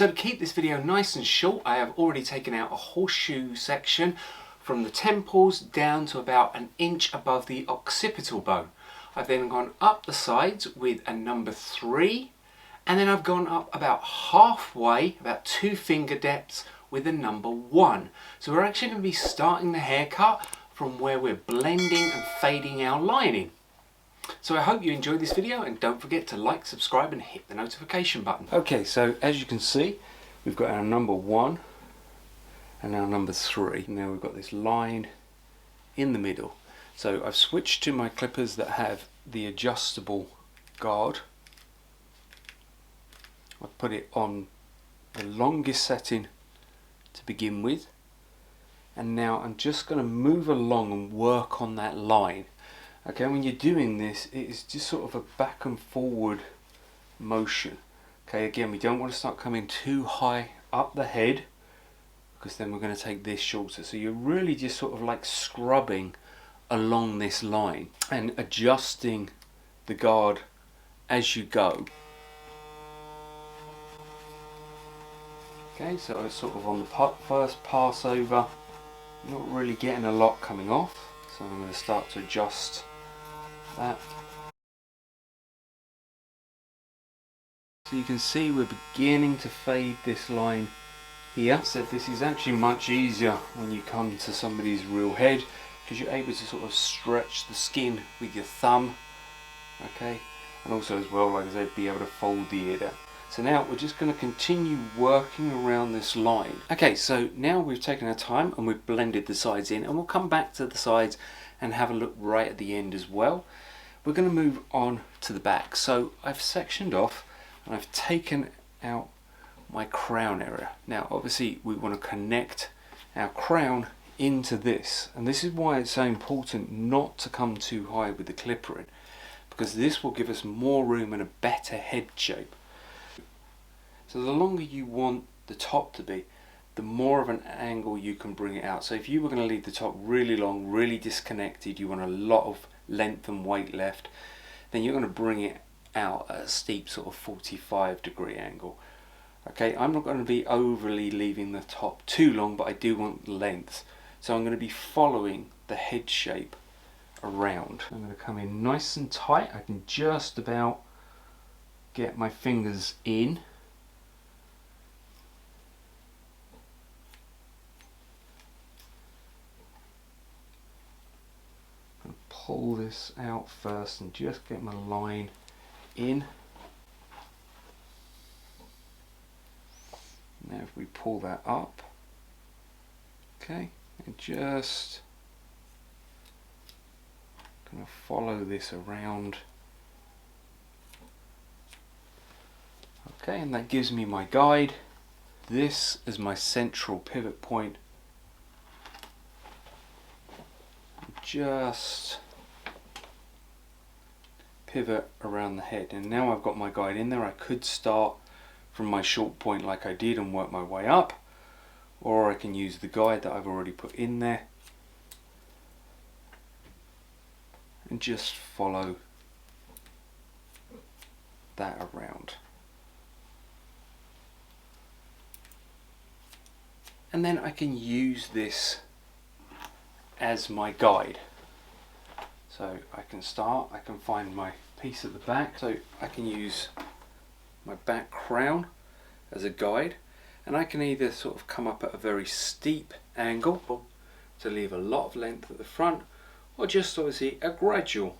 So to keep this video nice and short, I have already taken out a horseshoe section from the temples down to about an inch above the occipital bone. I've then gone up the sides with a number 3, and then I've gone up about halfway, about 2 finger depths, with a number 1. So we're actually going to be starting the haircut from where we're blending and fading our lining. So I hope you enjoyed this video, and don't forget to like, subscribe and hit the notification button. Okay, so as you can see, we've got our number 1 and our number 3. Now we've got this line in the middle. So I've switched to my clippers that have the adjustable guard. I've put it on the longest setting to begin with, and now I'm just going to move along and work on that line. Okay, when you're doing this, it is just sort of a back and forward motion. Okay, again, we don't want to start coming too high up the head, because then we're going to take this shorter. So you're really just sort of like scrubbing along this line and adjusting the guard as you go. Okay, so it's sort of on the first pass over, not really getting a lot coming off, so I'm going to start to adjust that. So you can see we're beginning to fade this line here. So this is actually much easier when you come to somebody's real head, because you're able to sort of stretch the skin with your thumb. Okay, and also as well, like I said, be able to fold the ear down. So now we're just going to continue working around this line. Okay, so now we've taken our time and we've blended the sides in, and we'll come back to the sides and have a look right at the end as well. We're going to move on to the back. So I've sectioned off and I've taken out my crown area. Now obviously we want to connect our crown into this, and this is why it's so important not to come too high with the clipper in, because this will give us more room and a better head shape. So the longer you want the top to be, the more of an angle you can bring it out. So if you were going to leave the top really long, really disconnected, you want a lot of length and weight left, then you're going to bring it out at a steep sort of 45-degree angle. Okay, I'm not going to be overly leaving the top too long, but I do want length. So I'm going to be following the head shape around. I'm going to come in nice and tight. I can just about get my fingers in. Pull this out first and just get my line in. Now if we pull that up, okay, and just kind of follow this around. Okay, and that gives me my guide. This is my central pivot point. Just pivot around the head, and now I've got my guide in there. I could start from my short point like I did and work my way up, or I can use the guide that I've already put in there and just follow that around. And then I can use this as my guide. So I can start, I can find my piece at the back, so I can use my back crown as a guide, and I can either sort of come up at a very steep angle to leave a lot of length at the front, or just obviously a gradual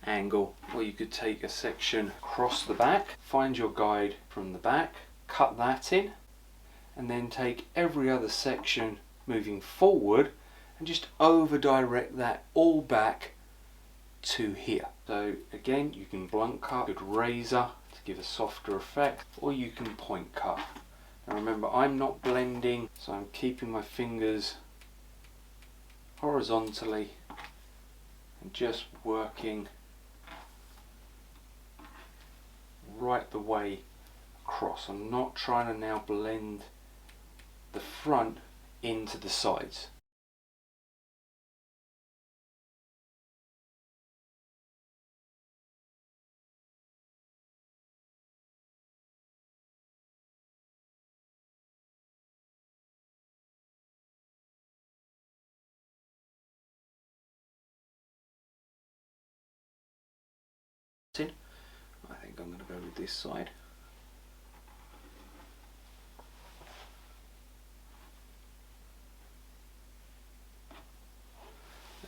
angle where you could take a section across the back, find your guide from the back, cut that in, and then take every other section moving forward and just over direct that all back to here. So again, you can blunt cut, a good razor to give a softer effect, or you can point cut. Now remember, I'm not blending, so I'm keeping my fingers horizontally and just working right the way across. I'm not trying to now blend the front into the sides. with this side.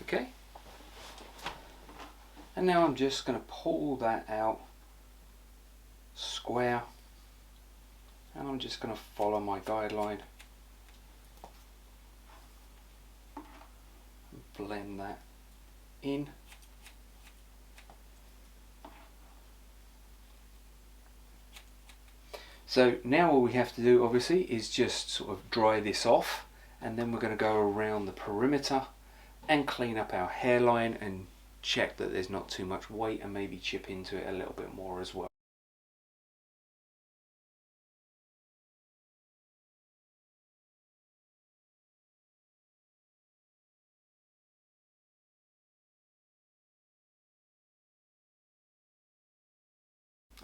Okay, and now I'm just going to pull that out square, and I'm just going to follow my guideline and blend that in. So now all we have to do obviously is just sort of dry this off, and then we're going to go around the perimeter and clean up our hairline and check that there's not too much weight, and maybe chip into it a little bit more as well.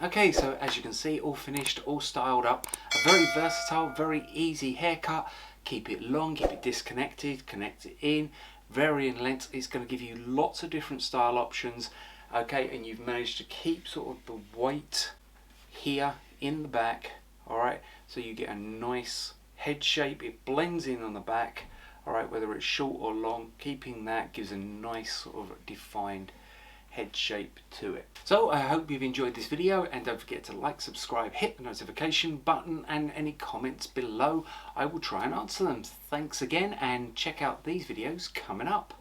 Okay, so as you can see, all finished, all styled up. A very versatile, very easy haircut. Keep it long, keep it disconnected, connect it in, vary in length. It's going to give you lots of different style options. Okay, and you've managed to keep sort of the weight here in the back. Alright, so you get a nice head shape. It blends in on the back. Alright, whether it's short or long, keeping that gives a nice sort of defined head shape to it. So I hope you've enjoyed this video, and don't forget to like, subscribe, hit the notification button, and any comments below I will try and answer them. Thanks again, and check out these videos coming up.